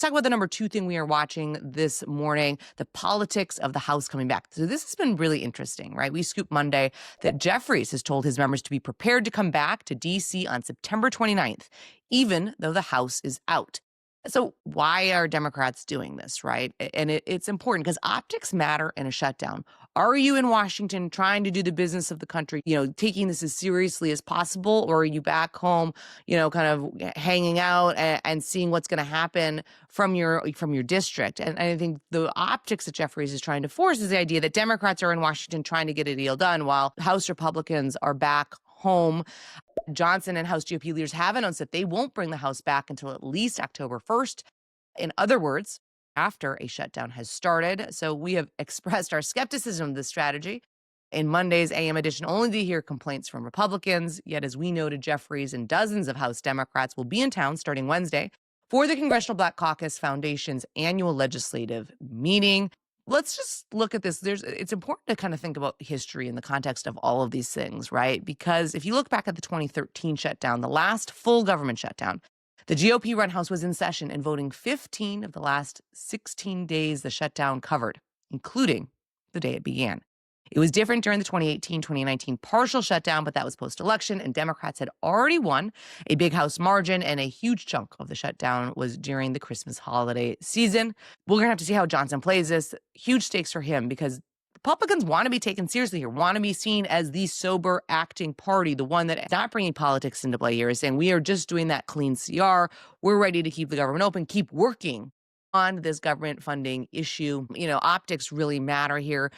Talk about the number two thing we are watching this morning, the politics of the House coming back. So this has been really interesting, right? We scooped Monday that Jeffries has told his members to be prepared to come back to D.C. on September 29th, even though the House is out. So why are Democrats doing this, right? And it's important because optics matter in a shutdown. Are you in Washington trying to do the business of the country, taking this as seriously as possible, or are you back home, kind of hanging out and seeing what's going to happen from your district? And I think the optics that Jeffries is trying to force is the idea that Democrats are in Washington trying to get a deal done while House Republicans are back home. Johnson and House GOP leaders have announced that they won't bring the House back until at least October 1st. In other words, after a shutdown has started. So we have expressed our skepticism of this strategy in Monday's AM edition, only to hear complaints from Republicans. Yet, as we noted, Jeffries and dozens of House Democrats will be in town starting Wednesday for the Congressional Black Caucus Foundation's annual legislative meeting. Let's just look at this. It's important to kind of think about history in the context of all of these things, right? Because if you look back at the 2013 shutdown, the last full government shutdown, the GOP-run House was in session and voting 15 of the last 16 days the shutdown covered, including the day it began. It was different during the 2018-2019 partial shutdown, but that was post-election, and Democrats had already won a big House margin, and a huge chunk of the shutdown was during the Christmas holiday season. We're going to have to see how Johnson plays this. Huge stakes for him because Republicans want to be taken seriously here, want to be seen as the sober acting party, the one that is not bringing politics into play here, is saying we are just doing that clean CR. We're ready to keep the government open, keep working on this government funding issue. Optics really matter here.